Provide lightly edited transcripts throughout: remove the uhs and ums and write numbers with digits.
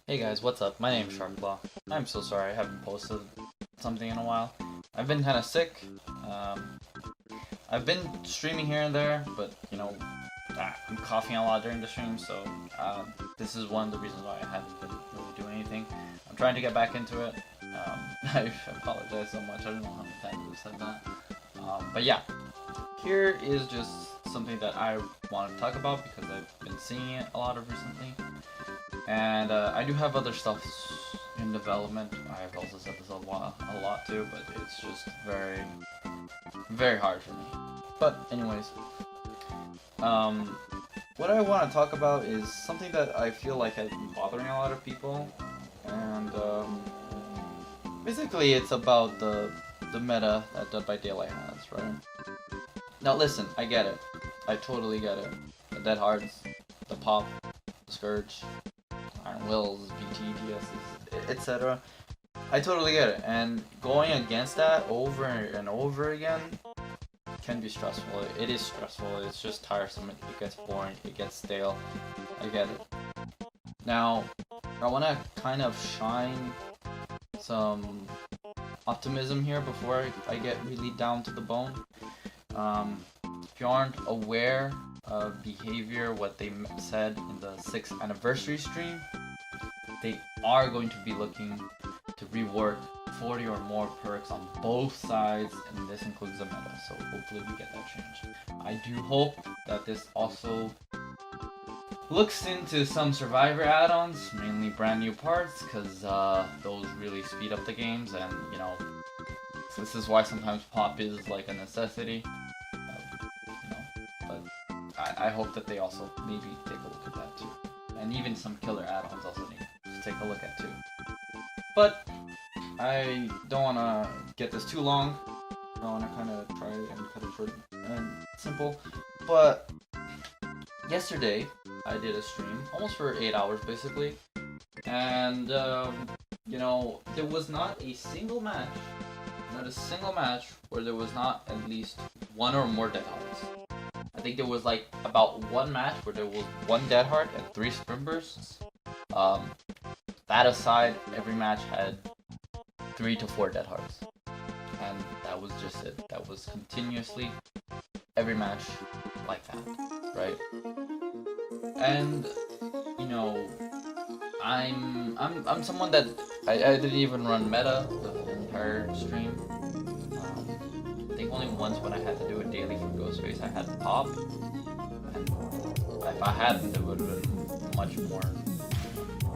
Hey guys, what's up? My name's Sharklaw. I'm so sorry I haven't posted something in a while. I've been kind of sick. I've been streaming here and there, but I'm coughing a lot during the stream, so this is one of the reasons why I haven't been really doing anything. I'm trying to get back into it. I apologize so much. I don't know how many times I've said that. But yeah, here is just something that I want to talk about because I've been seeing it a lot of recently. And I do have other stuff in development. I've also said this a lot too, but it's just very, very hard for me. But anyways, what I want to talk about is something that I feel like has been bothering a lot of people, and basically it's about the meta that Dead by Daylight has, right? Now listen, I get it. I totally get it. The Dead Hearts, the Pop, the Scourge, Iron Wills, BT, DSs, etc. I totally get it, and going against that over and over again can be stressful. It is stressful, it's just tiresome, it gets boring, it gets stale. I get it. Now, I want to kind of shine some optimism here before I get really down to the bone. If you aren't aware of behavior, what they said in the 6th anniversary stream, they are going to be looking to rework 40 or more perks on both sides, and this includes the meta, so hopefully we get that changed. I do hope that this also looks into some Survivor add-ons, mainly brand new parts, because those really speed up the games, and this is why sometimes pop is like a necessity. But I hope that they also maybe take a look at that too, and even some killer add-ons also need to take a look at too. But I don't want to get this too long. I want to kind of try and cut it short and simple. But yesterday I did a stream almost for 8 hours basically, and there was not a single match where there was not at least one or more Dead Hearts. I think there was like about one match where there was one Dead Heart and 3 sprint bursts. That aside, every match had 3 to 4 Dead Hearts, and that was just it. That was continuously every match like that, right? And I'm someone that I didn't even run meta the entire stream. I think only once when I had to do it daily for Ghostface I had pop, and if I hadn't, it would have been much more.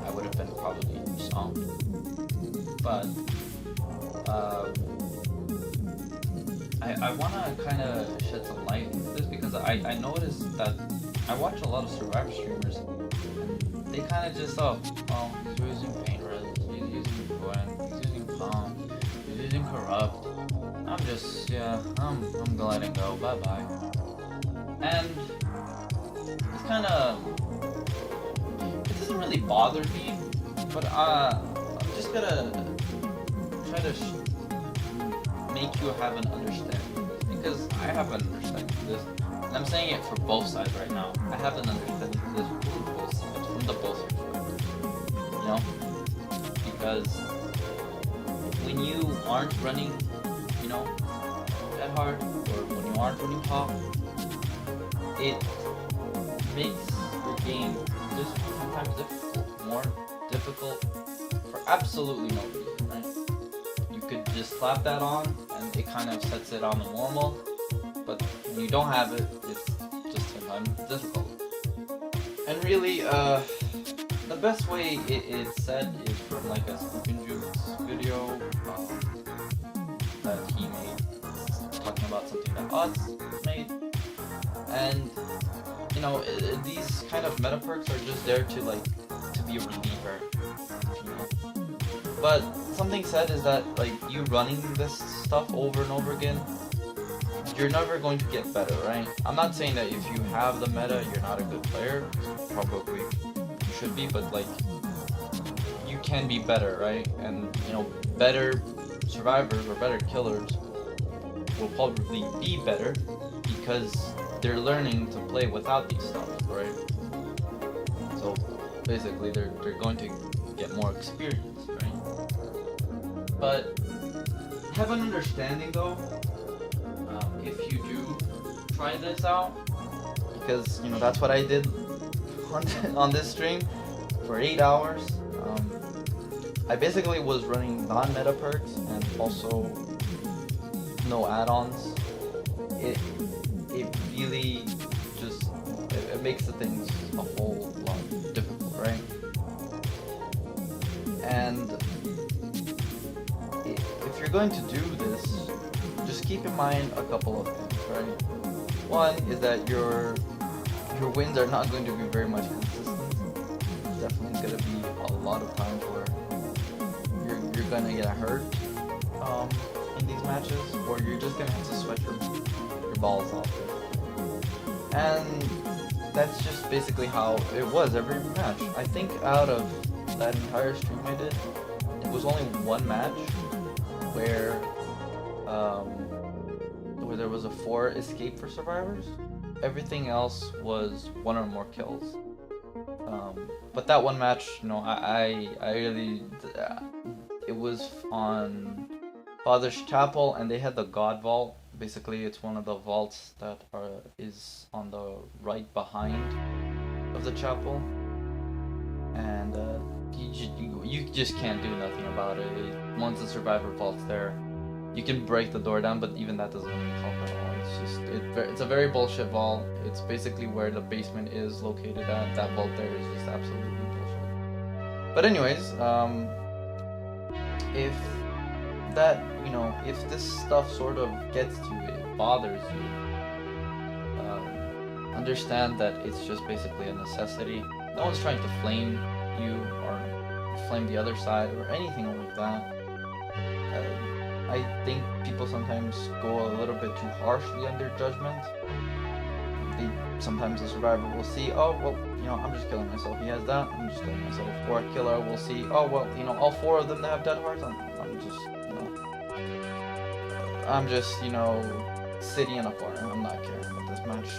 I would have been probably stoned. But I want to kind of shed some light into this because I noticed that I watch a lot of Survivor streamers, and they kind of just he's using Paint Res, he's using Gwen, he's using Palm, he's using Corrupt. I'm letting go, bye bye. And it's kind of, it doesn't really bother me, but I'm just gonna try to make you have an understanding, because I have an understanding of this, and I'm saying it for both sides right now. I have an understanding of this from both sides, from the both perspectives, because when you aren't running, Dead Heart, or when you aren't running Pop, it makes your game just sometimes difficult, more difficult for absolutely no reason, right? You could just slap that on and it kind of sets it on the normal, but when you don't have it, it's just sometimes difficult. And really, the best way it's said is from like a Spoken Jukes video that he made, talking about something that Oz made, and these kind of meta perks are just there to be a reliever, But something said is that you running this stuff over and over again, you're never going to get better, right? I'm not saying that if you have the meta, you're not a good player. Probably you should be, but you can be better, right? And better survivors or better killers will probably be better because they're learning to play without these stuff, right? So basically, they're going to get more experience, right? But have an understanding though, if you do try this out, because you know that's what I did on this stream for 8 hours. I basically was running non-meta perks and also no add-ons. It really just it makes the things a whole lot difficult, right? And if you're going to do this, just keep in mind a couple of things, right? One is that your wins are not going to be very much consistent. There's definitely going to be a lot of times where you're going to get hurt in these matches, or you're just going to have to sweat your balls off. And that's just basically how it was every match. I think out of that entire stream I did, it was only one match where there was a 4 escape for survivors. Everything else was 1 or more kills. But that one match, you know, I really, it was on Father's Chapel, and they had the God Vault. Basically, it's one of the vaults that is on the right behind of the chapel, and you just can't do nothing about it. Once the survivor vault's there, you can break the door down, but even that doesn't really help at all. It's just it's a very bullshit vault. It's basically where the basement is located at. That vault there is just absolutely bullshit. But anyways, if that, you know, if this stuff sort of gets to you, it bothers you, understand that it's just basically a necessity. No one's trying to flame you or flame the other side or anything like that. I think people sometimes go a little bit too harshly on their judgment. Sometimes the survivor will see, oh, well, you know, I'm just killing myself. He has that, I'm just killing myself. Or a killer will see, oh, well, you know, all 4 of them that have dead hearts, I'm just, you know, sitting in a corner. I'm not caring about this match.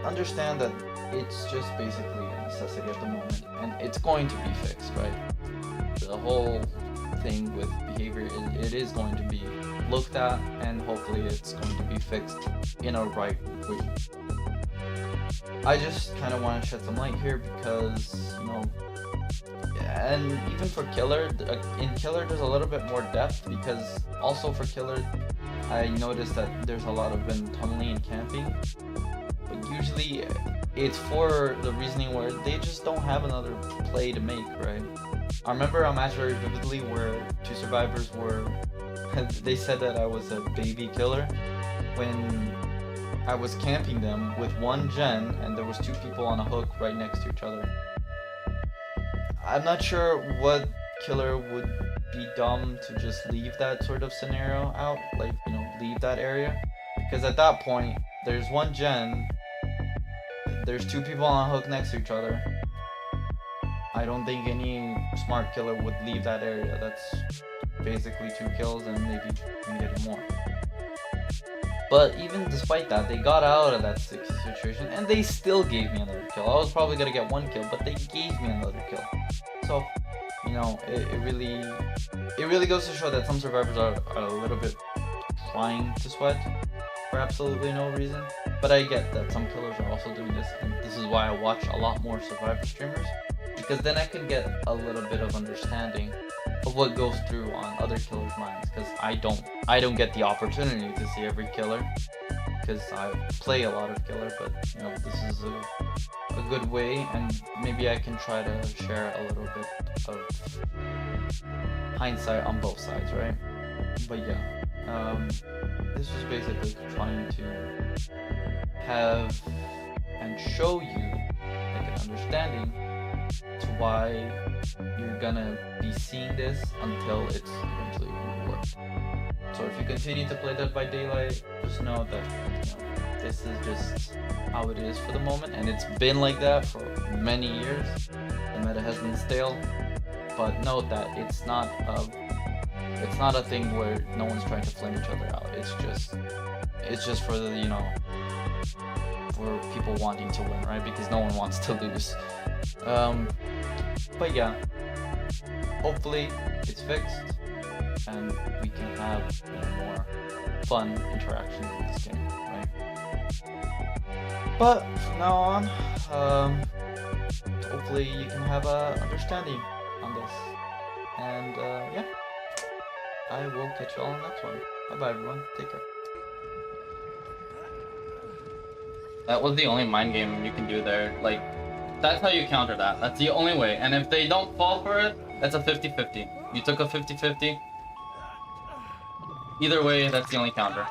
Understand that it's just basically a necessity at the moment, and it's going to be fixed, right? The whole thing with behavior, it is going to be looked at, and hopefully it's going to be fixed in a right way. I just kind of want to shed some light here because, you know, and even for Killer, in Killer there's a little bit more depth, because also for Killer I noticed that there's a lot of tunneling and camping, but usually it's for the reasoning where they just don't have another play to make, right? I remember a match very vividly where 2 survivors were, they said that I was a baby killer when I was camping them with 1 gen and there was 2 people on a hook right next to each other. I'm not sure what killer would be dumb to just leave that sort of scenario out, like, you know, leave that area, because at that point there's 1 gen, there's 2 people on a hook next to each other. I don't think any smart killer would leave that area. That's basically 2 kills and maybe getting more. But even despite that, they got out of that sticky situation and they still gave me another kill. I was probably gonna get 1 kill, but they gave me another kill. So, you know, it really goes to show that some survivors are a little bit trying to sweat for absolutely no reason. But I get that some killers are also doing this, and this is why I watch a lot more survivor streamers, because then I can get a little bit of understanding of what goes through on other killers' minds, because I don't get the opportunity to see every killer, because I play a lot of killer. But you know, this is a good way, and maybe I can try to share a little bit of hindsight on both sides, right? But yeah, this is basically trying to have and show you like an understanding to why you're gonna be seeing this until it's eventually gonna work. So if you continue to play Dead by Daylight, just know that, you know, this is just how it is for the moment, and it's been like that for many years. The meta has been stale, but note that it's not a thing where no one's trying to flame each other out. It's just for the, you know, for people wanting to win, right? Because no one wants to lose. But yeah, hopefully it's fixed and we can have more fun interactions with this game, right? But from now on, hopefully you can have a understanding on this. And yeah, I will catch you all in the next one. Bye bye everyone, take care. That was the only mind game you can do there. Like, that's how you counter that. That's the only way. And if they don't fall for it, that's a 50-50. You took a 50-50. Either way, that's the only counter.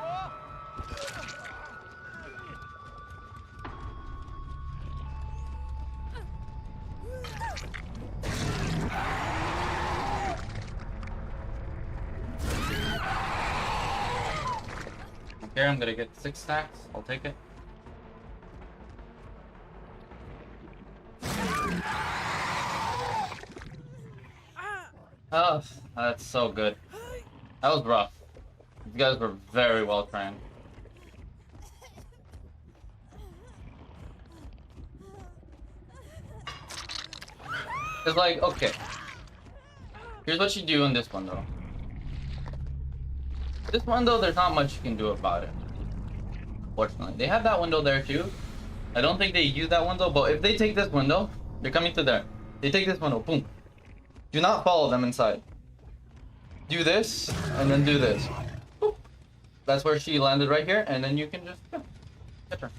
Okay, I'm gonna get 6 stacks. I'll take it. Oh, that's so good. That was rough. You guys were very well trained. It's like, okay. Here's what you do in this one though. This window, there's not much you can do about it. Fortunately. They have that window there too. I don't think they use that window, but if they take this window, they're coming to there. They take this window, boom. Do not follow them inside. Do this, and then do this. Boop. That's where she landed right here, and then you can just, yeah, catch her.